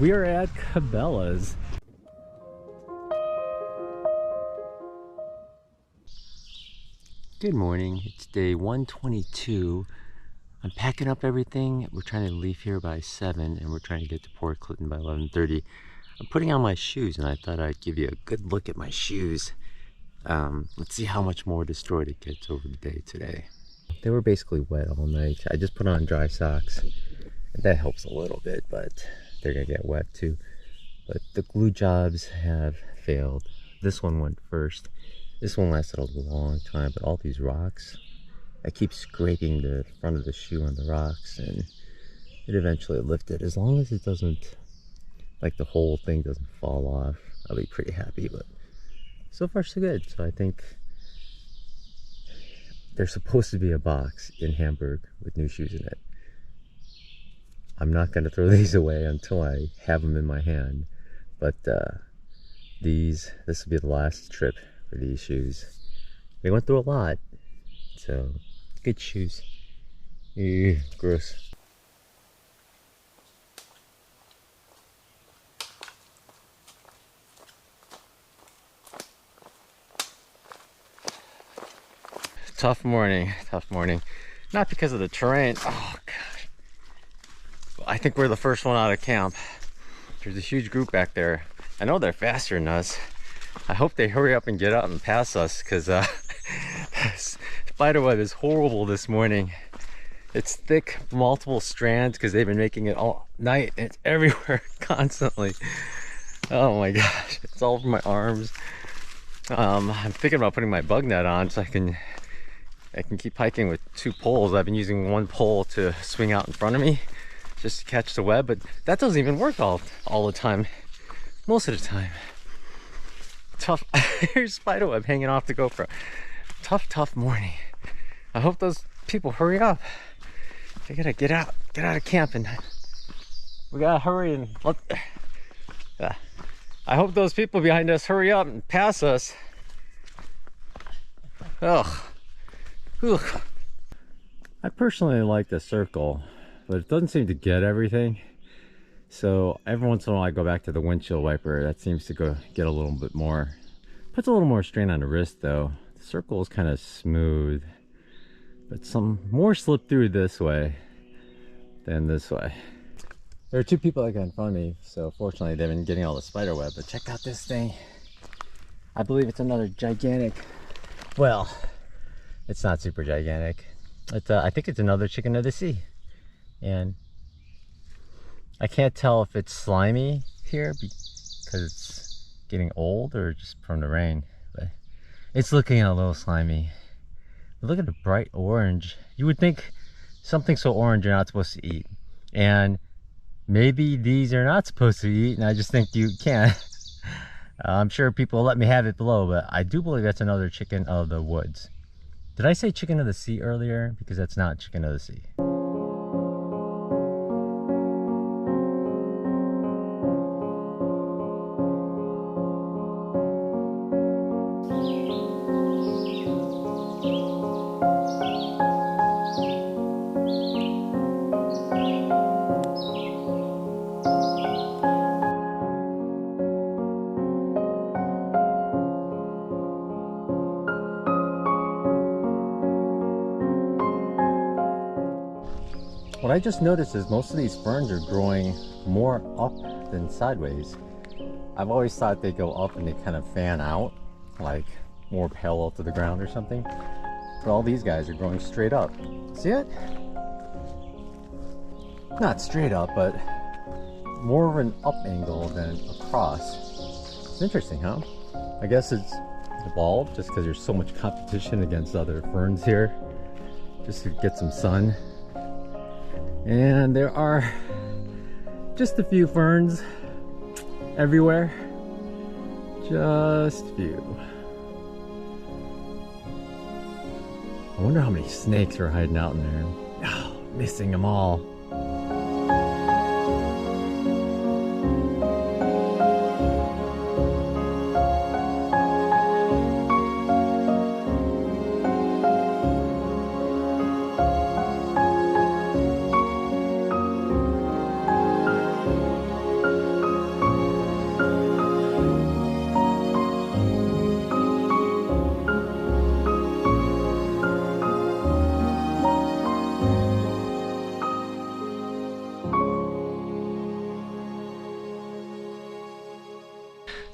We are at Cabela's. Good morning. It's day 122. I'm packing up everything. We're trying to leave here by 7 and we're trying to get to Port Clinton by 11:30. I'm putting on my shoes and I thought I'd give you a good look at my shoes. Let's see how much more destroyed it gets over the day today. They were basically wet all night. I just put on dry socks. That helps a little bit, but they're gonna get wet too. But the glue jobs have failed. This one went first. This one lasted a long time, but all these rocks, I keep scraping the front of the shoe on the rocks and it eventually lifted. As long as it doesn't, like the whole thing doesn't fall off, I'll be pretty happy. But so far so good. So I think there's supposed to be a box in Hamburg with new shoes in it. I'm not going to throw these away until I have them in my hand. But this will be the last trip for these shoes. They went through a lot, so good shoes. Ew, gross. Tough morning, tough morning. Not because of the terrain. Oh gosh. I think we're the first one out of camp. There's a huge group back there. I know they're faster than us. I hope they hurry up and get out and pass us, because spiderweb is horrible this morning. It's thick, multiple strands, because they've been making it all night. And it's everywhere constantly. Oh my gosh, it's all over my arms. I'm thinking about putting my bug net on so I can keep hiking with 2 poles. I've been using 1 pole to swing out in front of me just to catch the web, but that doesn't even work all the time. Most of the time. Tough. Here's spiderweb hanging off the GoPro. Tough morning. I hope those people hurry up. They gotta get out of camp, and we gotta hurry and let. I hope those people behind us hurry up and pass us. Ugh. I personally like the circle, but it doesn't seem to get everything. So every once in a while I go back to the windshield wiper. That seems to get a little bit more. Puts a little more strain on the wrist though. The circle is kind of smooth, but some more slip through this way than this way. There are 2 people that got in front of me, so fortunately they've been getting all the spider web. But check out this thing. I believe it's another gigantic, well, it's not super gigantic. I think it's another chicken of the sea. And I can't tell if it's slimy here because it's getting old or just from the rain. But it's looking a little slimy. But look at the bright orange. You would think something so orange you're not supposed to eat. And maybe these are not supposed to eat, and I just think you can. I'm sure people will let me have it below, but I do believe that's another chicken of the woods. Did I say chicken of the sea earlier? Because that's not chicken of the sea. What I just noticed is most of these ferns are growing more up than sideways. I've always thought they go up and they kind of fan out, like more parallel to the ground or something. But all these guys are growing straight up. See it? Not straight up, but more of an up angle than across. It's interesting, huh? I guess it's evolved just because there's so much competition against other ferns here, just to get some sun. And there are just a few ferns everywhere. Just a few. I wonder how many snakes are hiding out in there. Oh, missing them all.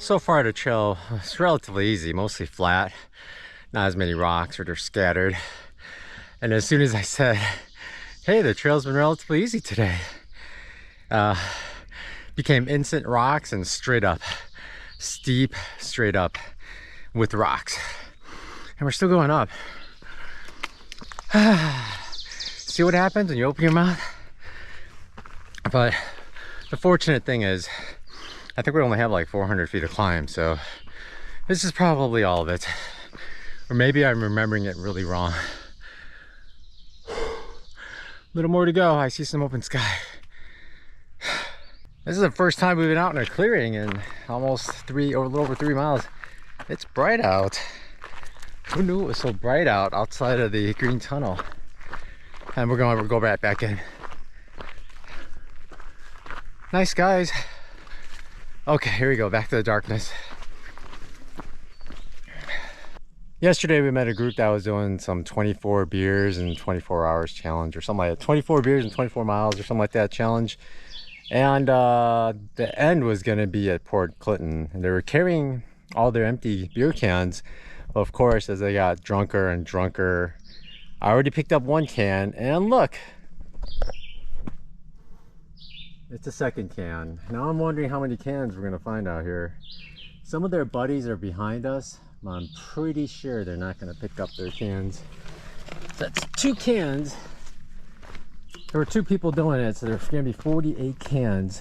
So far the trail is relatively easy, mostly flat, not as many rocks or they're scattered. And as soon as I said, hey, the trail's been relatively easy today, became instant rocks and straight up, steep, straight up with rocks. And we're still going up. See what happens when you open your mouth? But the fortunate thing is, I think we only have like 400 feet of climb, so this is probably all of it. Or maybe I'm remembering it really wrong. A little more to go. I see some open sky. This is the first time we've been out in a clearing in almost a little over 3 miles. It's bright out. Who knew it was so bright out outside of the green tunnel? And we're going to go right back in. Nice guys. Okay, here we go, back to the darkness. Yesterday we met a group that was doing some 24 beers in 24 hours challenge or something like that. 24 beers in 24 miles or something like that challenge. And the end was gonna be at Port Clinton. And they were carrying all their empty beer cans. Of course, as they got drunker and drunker, I already picked up 1 can and look, it's a second can. Now I'm wondering how many cans we're gonna find out here. Some of their buddies are behind us. I'm pretty sure they're not gonna pick up their cans. That's 2 cans. There were 2 people doing it, so there's gonna be 48 cans.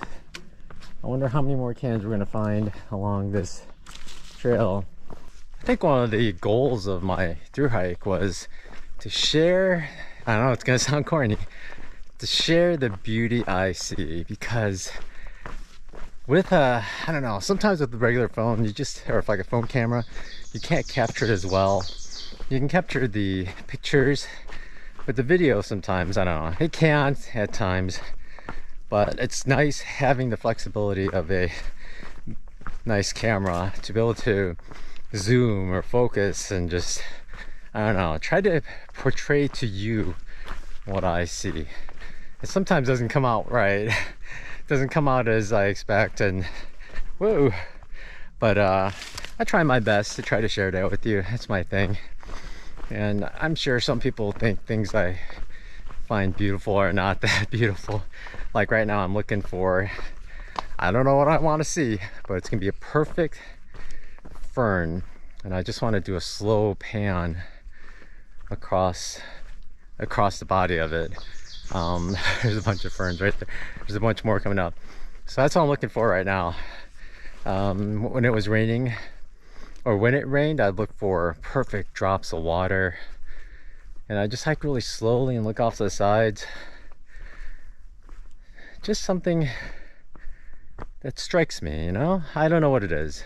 I wonder how many more cans we're gonna find along this trail. I think one of the goals of my through hike was to share, I don't know, it's gonna sound corny, to share the beauty I see, because with I don't know, sometimes with the regular phone, you just, or if like a phone camera, you can't capture it as well. You can capture the pictures, but the video sometimes, I don't know, it can at times, but it's nice having the flexibility of a nice camera to be able to zoom or focus and just, I don't know, try to portray to you what I see. It sometimes doesn't come out right. It doesn't come out as I expect, and whoa. But I try my best to try to share that with you. That's my thing. And I'm sure some people think things I find beautiful are not that beautiful. Like right now I'm looking for, I don't know what I want to see, but it's gonna be a perfect fern. And I just want to do a slow pan across the body of it. There's a bunch of ferns right there. There's a bunch more coming up. So that's what I'm looking for right now. When it was raining, or when it rained, I'd look for perfect drops of water. And I just hike really slowly and look off to the sides. Just something that strikes me, you know? I don't know what it is.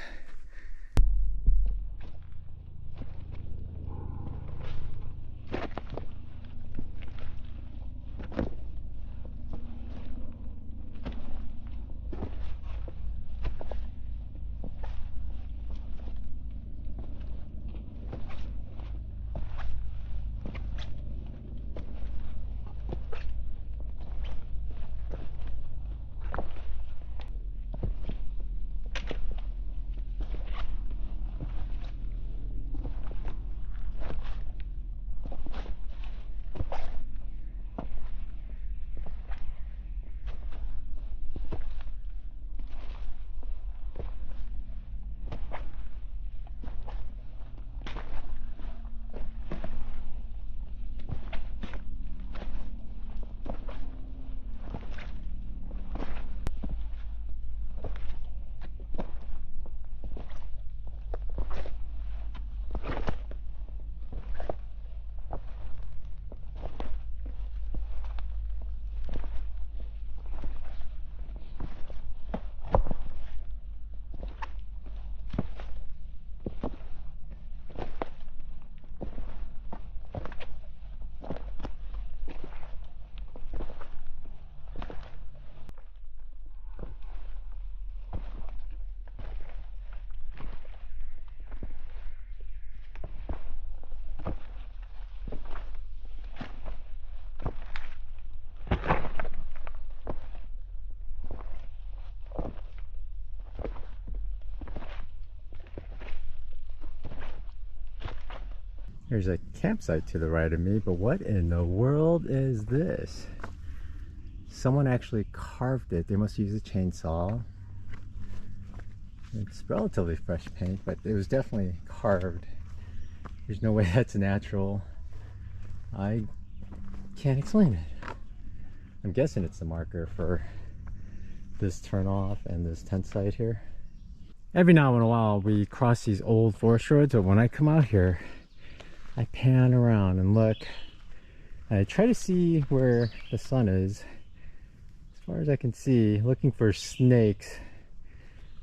There's a campsite to the right of me, but what in the world is this? Someone actually carved it. They must use a chainsaw. It's relatively fresh paint, but it was definitely carved. There's no way that's natural. I can't explain it. I'm guessing it's the marker for this turnoff and this tent site here. Every now and a while we cross these old forest roads, but when I come out here, I pan around and look. And I try to see where the sun is. As far as I can see, looking for snakes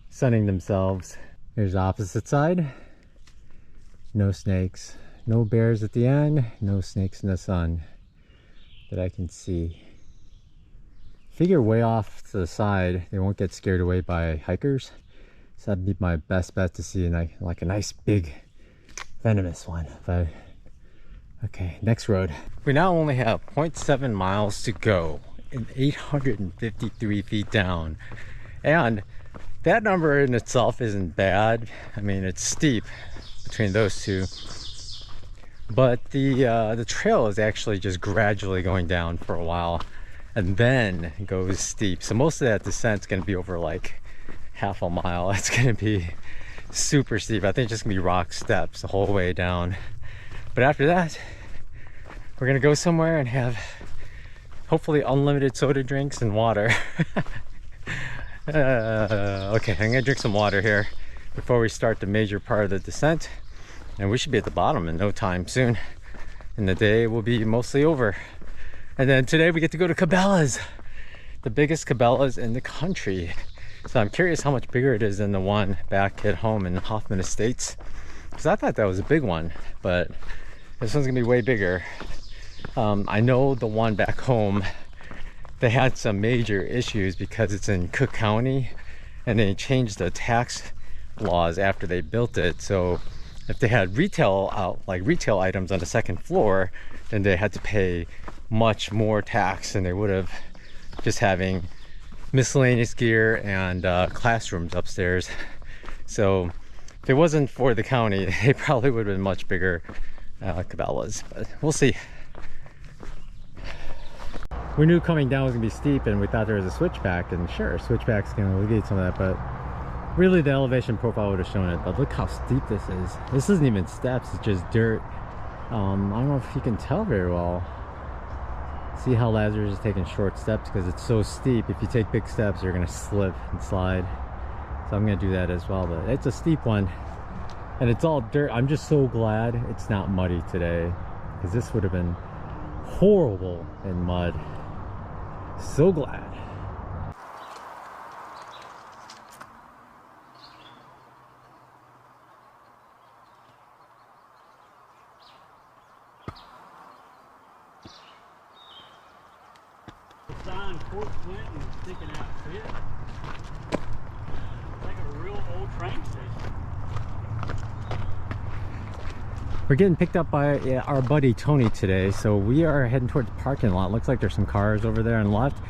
sunning themselves. Here's the opposite side. No snakes. No bears at the end. No snakes in the sun that I can see. Figure way off to the side they won't get scared away by hikers. So that'd be my best bet to see like a nice big venomous one. But okay, next road. We now only have 0.7 miles to go and 853 feet down. And that number in itself isn't bad. I mean, it's steep between those two. But the trail is actually just gradually going down for a while and then goes steep. So most of that descent's gonna be over like half a mile. It's gonna be super steep. I think it's just gonna be rock steps the whole way down. But after that, we're gonna go somewhere and have hopefully unlimited soda drinks and water. Okay, I'm gonna drink some water here before we start the major part of the descent. And we should be at the bottom in no time soon. And the day will be mostly over. And then today we get to go to Cabela's, the biggest Cabela's in the country. So I'm curious how much bigger it is than the one back at home in Hoffman Estates. Because I thought that was a big one, but this one's gonna be way bigger. I know the one back home, they had some major issues because it's in Cook County and they changed the tax laws after they built it. So if they had retail items on the second floor, then they had to pay much more tax than they would have just having miscellaneous gear and classrooms upstairs. So if it wasn't for the county, they probably would have been much bigger Cabela's, but we'll see. We knew coming down was gonna be steep and we thought there was a switchback, and sure, switchback's gonna alleviate some of that, but really the elevation profile would have shown it. But look how steep this is. This isn't even steps, it's just dirt. I don't know if you can tell very well. See how Lazarus is taking short steps because it's so steep. If you take big steps, you're gonna slip and slide. So I'm gonna do that as well, but it's a steep one. And it's all dirt. I'm just so glad it's not muddy today, because this would have been horrible in mud. So glad. Sign Fort Flint and sticking out fit. Like a real old train station. We're getting picked up by our buddy Tony today, so we are heading towards the parking lot. Looks like there's some cars over there on the left,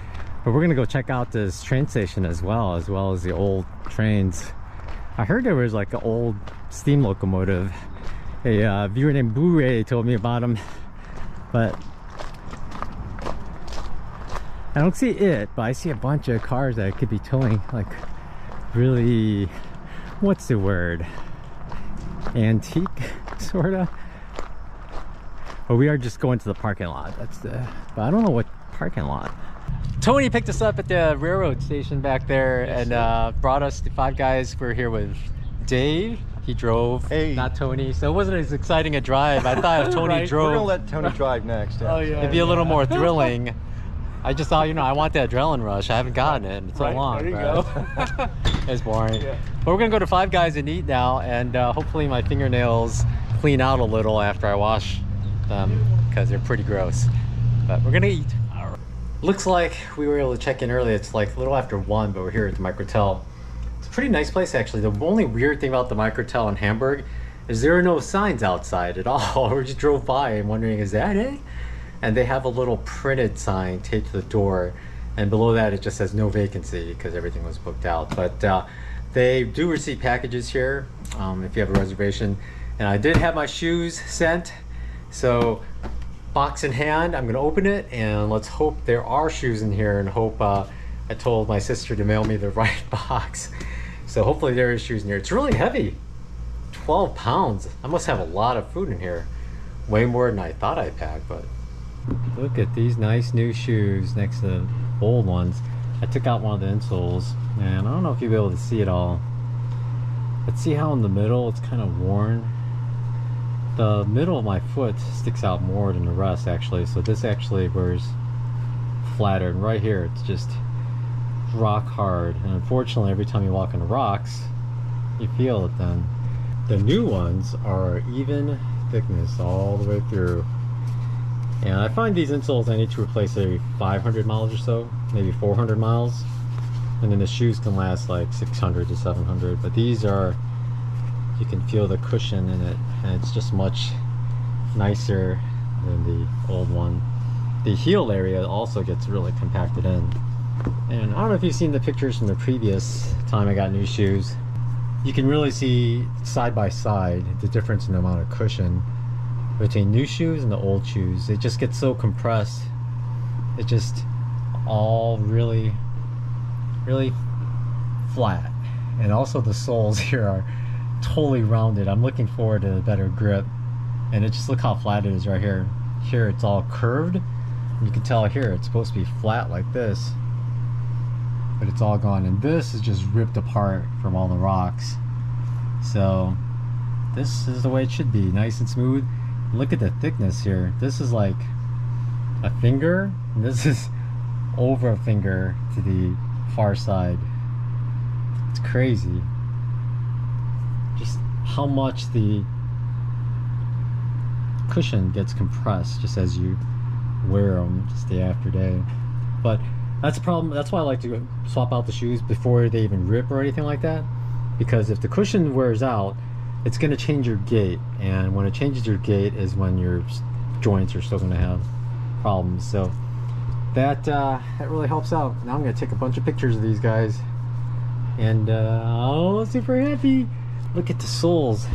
but we're gonna go check out this train station as well as the old trains. I heard there was like an old steam locomotive. A viewer named Boo-Ray told me about them, but I don't see it, but I see a bunch of cars that could be towing, like really, what's the word? Antique, sorta. But we are just going to the parking lot. But I don't know what parking lot. Tony picked us up at the railroad station back there, and brought us to Five Guys. We're here with Dave. He drove, not Tony, so it wasn't as exciting a drive. I thought if Tony drove, we're gonna let Tony drive next. Oh, yeah, it'd be a little more thrilling. I just thought, I want that adrenaline rush. I haven't gotten it in so long. There you go. It's boring. Yeah. But we're gonna go to Five Guys and eat now, and hopefully my fingernails clean out a little after I wash them, because they're pretty gross. But we're gonna eat. Looks like we were able to check in early. It's like a little after 1, but we're here at the Microtel. It's a pretty nice place, actually. The only weird thing about the Microtel in Hamburg is there are no signs outside at all. We just drove by and wondering, is that it? And they have a little printed sign taped to the door, and below that it just says no vacancy because everything was booked out. But they do receive packages here if you have a reservation. And I did have my shoes sent, So box in hand, I'm gonna open it and let's hope there are shoes in here, and hope I told my sister to mail me the right box. So hopefully there is shoes in here. It's really heavy, 12 pounds. I must have a lot of food in here. Way more than I thought I'd pack, but look at these nice new shoes next to old ones. I took out one of the insoles and I don't know if you'll be able to see it all. But see how in the middle it's kind of worn? The middle of my foot sticks out more than the rest actually, so this actually wears flatter, and right here it's just rock hard, and unfortunately every time you walk on the rocks you feel it then. The new ones are even thickness all the way through, and I find these insoles I need to replace every 500 miles or so, maybe 400 miles, and then the shoes can last like 600 to 700, but these are, you can feel the cushion in it, and it's just much nicer than the old one. The heel area also gets really compacted in, and I don't know if you've seen the pictures from the previous time I got new shoes. You can really see side by side the difference in the amount of cushion between new shoes and the old shoes. It just gets so compressed. It just all really flat, and also the soles here are totally rounded. I'm looking forward to a better grip, and it just look how flat it is right here. Here it's all curved. You can tell here it's supposed to be flat like this, but it's all gone, and this is just ripped apart from all the rocks. So this is the way it should be, nice and smooth. Look at the thickness here. This is like a finger, and this is over a finger to the far side. It's crazy just how much the cushion gets compressed just as you wear them just day after day. But that's a problem. That's why I like to swap out the shoes before they even rip or anything like that, because if the cushion wears out, it's going to change your gait, and when it changes your gait is when your joints are still going to have problems. So that really helps out. Now I'm going to take a bunch of pictures of these guys, and oh, super happy. Look at the soles.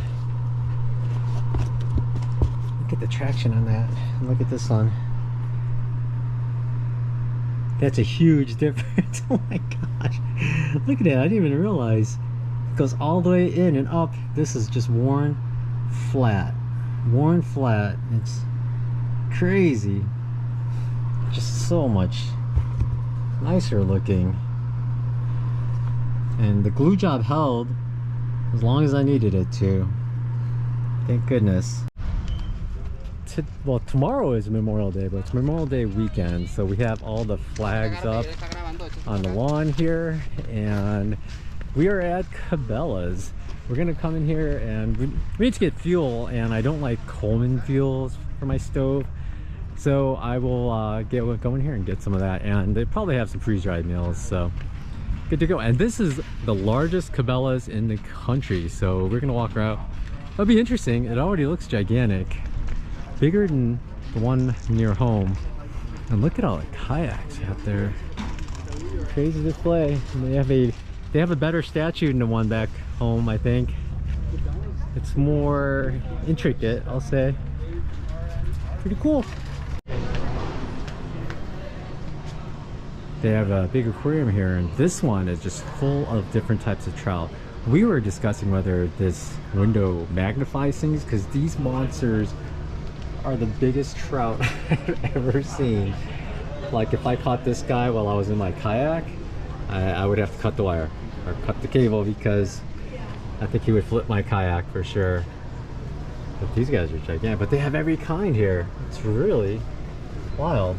Look at the traction on that. And look at this one. That's a huge difference. Oh my gosh. Look at that. I didn't even realize. It goes all the way in and up. This is just worn flat. Worn flat. It's crazy. Just so much nicer looking. And the glue job held as long as I needed it to. Thank goodness. Well, tomorrow is Memorial Day, but it's Memorial Day weekend, so we have all the flags up on the lawn here, and we are at Cabela's. We're gonna come in here and we need to get fuel, and I don't like Coleman fuels for my stove, so I will go in here and get some of that, and they probably have some freeze-dried meals, so good to go. And this is the largest Cabela's in the country, so we're gonna walk around. It'll be interesting. It already looks gigantic, bigger than the one near home. And look at all the kayaks out there. Crazy display. And they have a better statue than the one back home, I think. It's more intricate, I'll say. Pretty cool. They have a big aquarium here, and this one is just full of different types of trout. We were discussing whether this window magnifies things, because these monsters are the biggest trout I've ever seen. Like if I caught this guy while I was in my kayak, I would have to cut the wire or cut the cable, because I think he would flip my kayak for sure. But these guys are gigantic, but they have every kind here. It's really wild.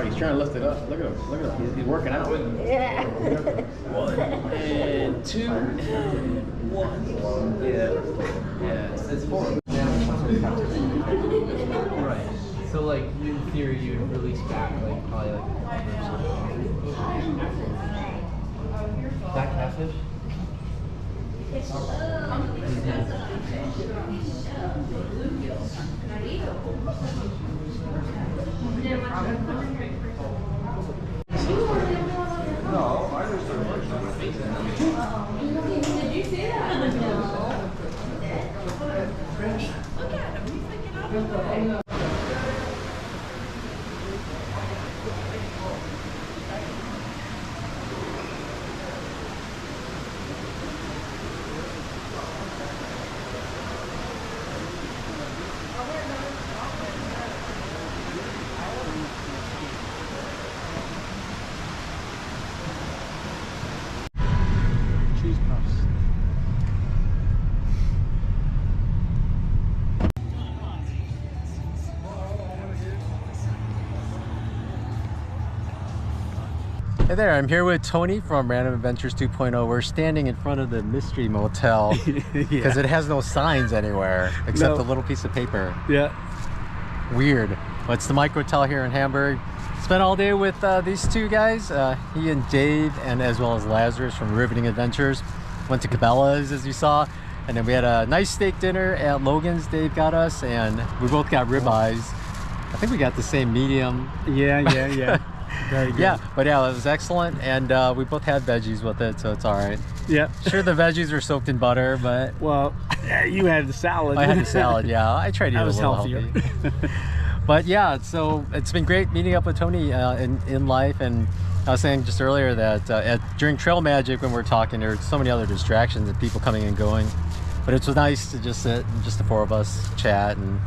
He's trying to lift it up. Look at him. Look at him. He's working out. Yeah. 1 and 2 and 1. Yeah. Yeah. It's 4. Right. So like in theory you'd release back like probably like that catfish? Look at him. He's like, get out of the way. Cheese puffs. Hey there, I'm here with Tony from Random Adventures 2.0. We're standing in front of the Mystery Motel because it has no signs anywhere except a little piece of paper. Yeah. Weird. Well, it's the Micro Hotel here in Hamburg. Spent all day with these two guys, he and Dave, and as well as Lazarus from Riveting Adventures. Went to Cabela's, as you saw, and then we had a nice steak dinner at Logan's. Dave got us, and we both got ribeyes. I think we got the same medium. Yeah. Very good. Yeah, but yeah, it was excellent, and we both had veggies with it, so it's all right. Yeah. Sure, the veggies were soaked in butter, but Well, you had the salad. I had the salad. Yeah, I tried to eat That a was little healthier. healthy. But yeah, so it's been great meeting up with Tony in life, and I was saying just earlier that during Trail Magic when we were talking, there were so many other distractions and people coming and going, but it was nice to just sit and just the four of us chat and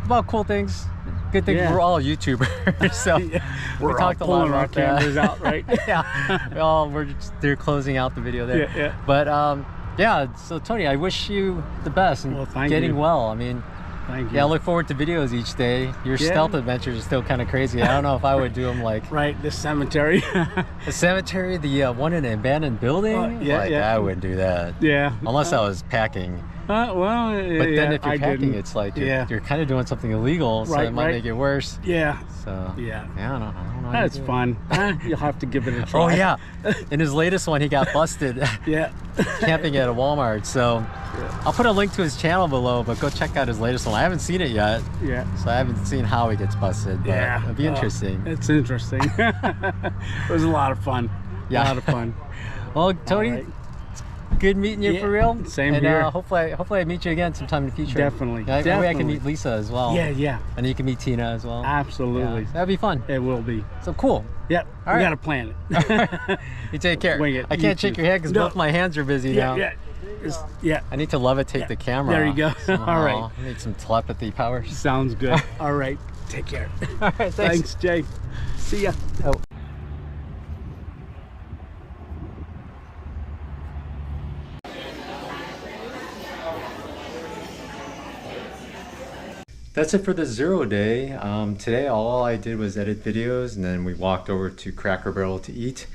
about cool things. Good thing Yeah. we're all YouTubers, so we We're talked a all lot pulling our about that. cameras out, right? Yeah, they're closing out the video there. Yeah. But yeah, so Tony, I wish you the best and Well, thank getting you. well. I mean, Thank you. yeah, I look forward to videos each day. Your stealth adventures are still kind of crazy. I don't know if I would do them like Right, the cemetery. the cemetery, the one in an abandoned building. I wouldn't do that. Yeah. Unless I was packing. Well, But then if you're packing, it's like you're kind of doing something illegal, so Right, it might right. make it worse. Yeah. So Yeah. I don't know. How to That's do it. fun. You'll have to give it a try. Oh yeah, in his latest one, he got busted Yeah. camping at a Walmart. So I'll put a link to his channel below, but go check out his latest one. I haven't seen it yet, Yeah. so I haven't seen how he gets busted. But Yeah. it'll be interesting. It's interesting. It was a lot of fun. Yeah. A lot of fun. Well, Tony, All right. good meeting you Yeah, for real. same and, here. Hopefully I meet you again sometime in the future. Definitely, Yeah, maybe I can definitely. meet Lisa as well. Yeah. And you can meet Tina as well. Absolutely. Yeah, that'd be fun. It will be. So cool. Yep. All We right. got to plan it. You take care. Wing it. I You can't shake too. your head because No. both my hands are busy now. Yeah. Yeah. I need to levitate the camera. There you go. somehow. All right. I need some telepathy powers. Sounds good. All right. Take care. All right, Thanks, Jay. See ya. Oh. That's it for the 0 day. Today all I did was edit videos, and then we walked over to Cracker Barrel to eat.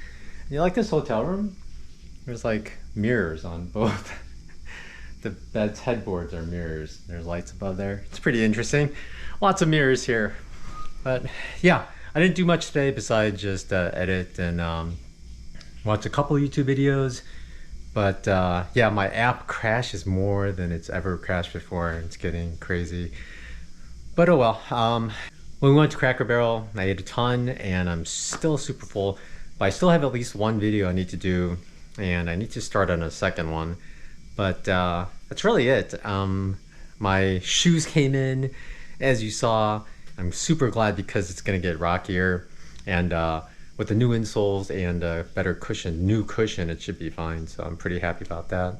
You like this hotel room? There's like mirrors on both. The bed's headboards are mirrors. There's lights above there. It's pretty interesting. Lots of mirrors here. But yeah, I didn't do much today besides just edit and watch a couple YouTube videos. But yeah, my app crashes more than it's ever crashed before. It's getting crazy. But oh well. When we went to Cracker Barrel, I ate a ton and I'm still super full. But I still have at least one video I need to do, and I need to start on a second one. But that's really it. My shoes came in, as you saw. I'm super glad because it's gonna get rockier, and with the new insoles and a better cushion, new cushion, it should be fine. So I'm pretty happy about that.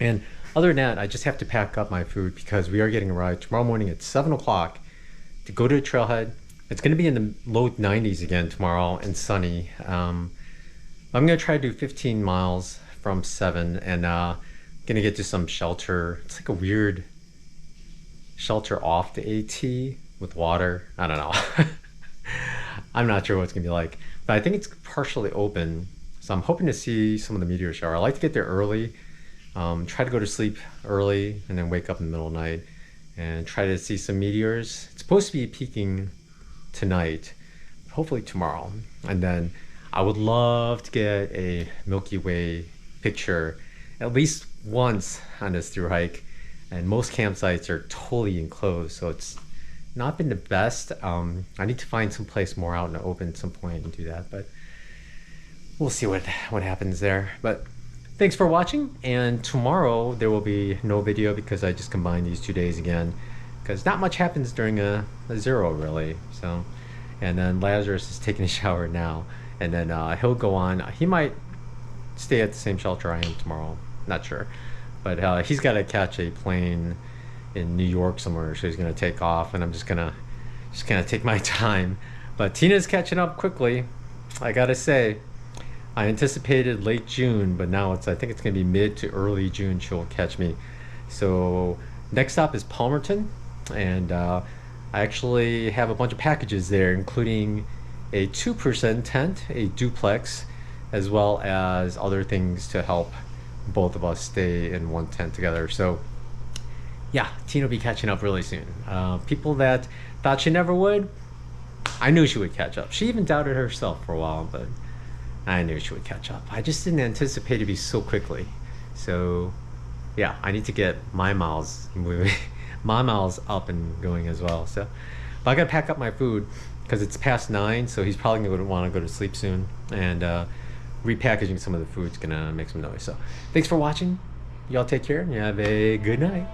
And other than that, I just have to pack up my food because we are getting a ride tomorrow morning at 7 o'clock to go to the trailhead. It's gonna be in the low 90s again tomorrow and sunny. I'm gonna try to do 15 miles from 7 and gonna get to some shelter. It's like a weird shelter off the AT with water. I don't know. I'm not sure what it's gonna be like, but I think it's partially open. So I'm hoping to see some of the meteor shower. I like to get there early, try to go to sleep early and then wake up in the middle of the night and try to see some meteors. It's supposed to be peaking tonight, hopefully tomorrow. And then I would love to get a Milky Way picture at least once on this through hike. And most campsites are totally enclosed, so it's not been the best. I need to find some place more out in the open at some point and do that, but we'll see what happens there. But thanks for watching, and tomorrow there will be no video because I just combined these 2 days again, because not much happens during a zero really. So, and then Lazarus is taking a shower now, and then he'll go on. He might stay at the same shelter I am tomorrow, not sure, but he's got to catch a plane in New York somewhere, so he's gonna take off, and I'm just gonna take my time. But Tina's catching up quickly, I gotta say. I anticipated late June, but now I think it's gonna be mid to early June she'll catch me. So next stop is Palmerton, and I actually have a bunch of packages there, including a 2% tent, a duplex, as well as other things to help both of us stay in one tent together. So yeah, Tina will be catching up really soon. People that thought she never would, I knew she would catch up. She even doubted herself for a while, but I knew she would catch up. I just didn't anticipate it to be so quickly. So yeah, I need to get my miles moving, my miles up and going as well. So, but I gotta pack up my food because it's past 9, so he's probably gonna want to go to sleep soon, and repackaging some of the food's gonna make some noise. So thanks for watching. Y'all take care and you have a good night.